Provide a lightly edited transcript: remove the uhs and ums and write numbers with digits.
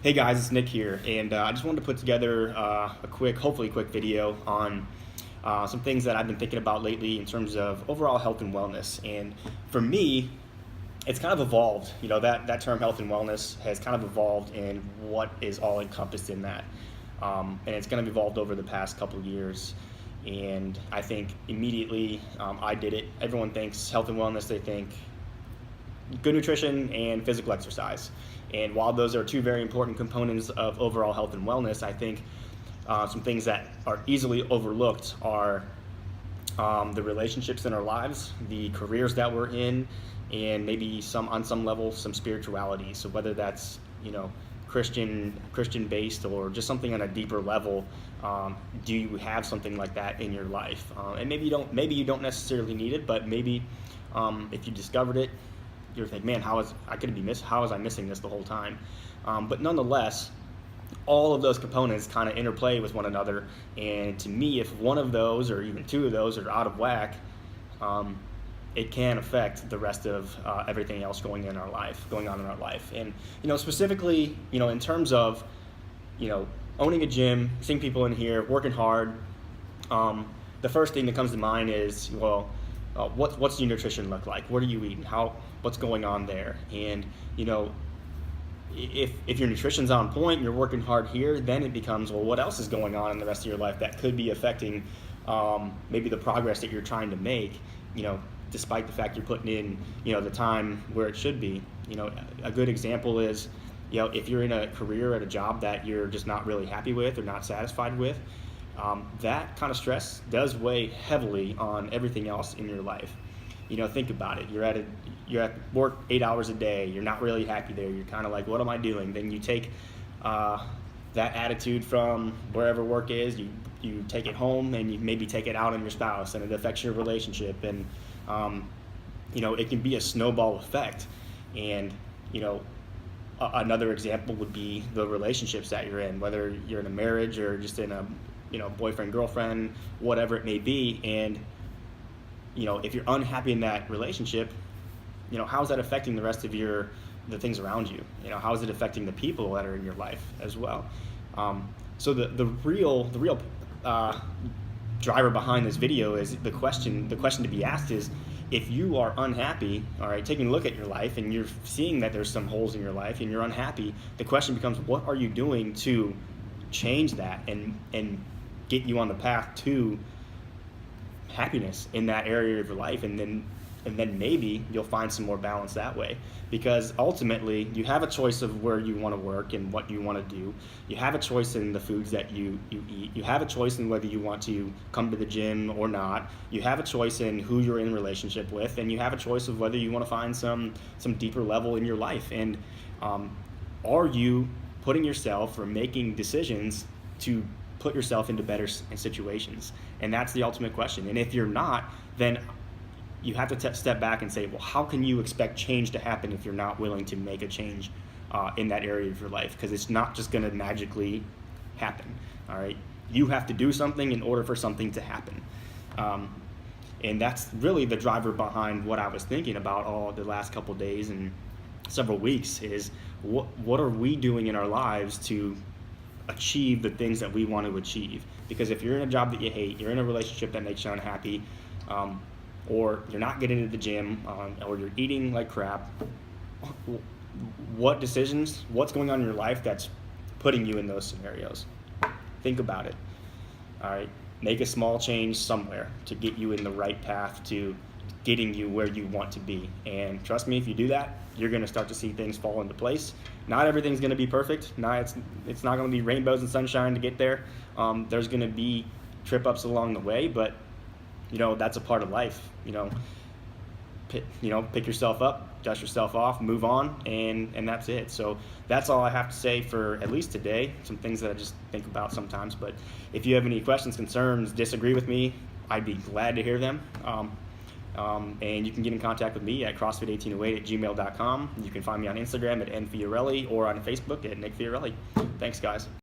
Hey guys, it's Nick here, and I just wanted to put together hopefully quick video on some things that I've been thinking about lately in terms of overall health and wellness. And for me, it's kind of evolved. That term health and wellness has kind of evolved in what is all encompassed in that. And it's kind of evolved over the past couple of years. And I think immediately I did it. Everyone thinks health and wellness, they think good nutrition and physical exercise. And while those are two very important components of overall health and wellness, I think some things that are easily overlooked are the relationships in our lives, the careers that we're in, and maybe on some level some spirituality. So whether that's Christian based or just something on a deeper level, do you have something like that in your life? And maybe you don't necessarily need it, but maybe if you discovered it, you're thinking, man, how was I missing this the whole time? But nonetheless, all of those components kind of interplay with one another. And to me, if one of those or even two of those are out of whack, it can affect the rest of everything else going on in our life. And specifically, in terms of owning a gym, seeing people in here working hard, the first thing that comes to mind is, what's your nutrition look like? What are you eating? What's going on there? And if your nutrition's on point, you're working hard here, then it becomes, well, what else is going on in the rest of your life that could be affecting maybe the progress that you're trying to make, despite the fact you're putting in the time where it should be. A good example is, if you're in a career at a job that you're just not really happy with or not satisfied with, that kind of stress does weigh heavily on everything else in your life. Think about it. You're at work 8 hours a day. You're not really happy there. You're kind of like, what am I doing? Then you take that attitude from wherever work is, you take it home, and you maybe take it out on your spouse, and it affects your relationship. And it can be a snowball effect. And another example would be the relationships that you're in, whether you're in a marriage or just in a boyfriend, girlfriend, whatever it may be. And if you're unhappy in that relationship, how is that affecting the rest of the things around you? How is it affecting the people that are in your life as well? So the real driver behind this video is the question to be asked is, if you are unhappy, all right, taking a look at your life and you're seeing that there's some holes in your life and you're unhappy, the question becomes, what are you doing to change that and get you on the path to happiness in that area of your life? And then maybe you'll find some more balance that way, because ultimately you have a choice of where you want to work and what you want to do. You have a choice in the foods that you eat. You have a choice in whether you want to come to the gym or not. You have a choice in who you're in relationship with, and you have a choice of whether you want to find some deeper level in your life. And are you putting yourself or making decisions to put yourself into better situations? And that's the ultimate question. And if you're not, then you have to step back and say, well, how can you expect change to happen if you're not willing to make a change in that area of your life? Because it's not just going to magically happen. All right, you have to do something in order for something to happen. And that's really the driver behind what I was thinking about all the last couple of days and several weeks is, what are we doing in our lives to achieve the things that we want to achieve? Because if you're in a job that you hate, you're in a relationship that makes you unhappy, or you're not getting to the gym, or you're eating like crap, what's going on in your life that's putting you in those scenarios? Think about it. All right, make a small change somewhere to get you in the right path to getting you where you want to be. And trust me, if you do that, you're going to start to see things fall into place. Not everything's going to be perfect. It's not going to be rainbows and sunshine to get there. There's going to be trip ups along the way, but that's a part of life. Pick yourself up, dust yourself off, move on, and that's it. So that's all I have to say for at least today. Some things that I just think about sometimes. But if you have any questions, concerns, disagree with me, I'd be glad to hear them. And you can get in contact with me at crossfit1808@gmail.com. You can find me on Instagram at nfiorelli or on Facebook at Nick Fiorelli. Thanks, guys.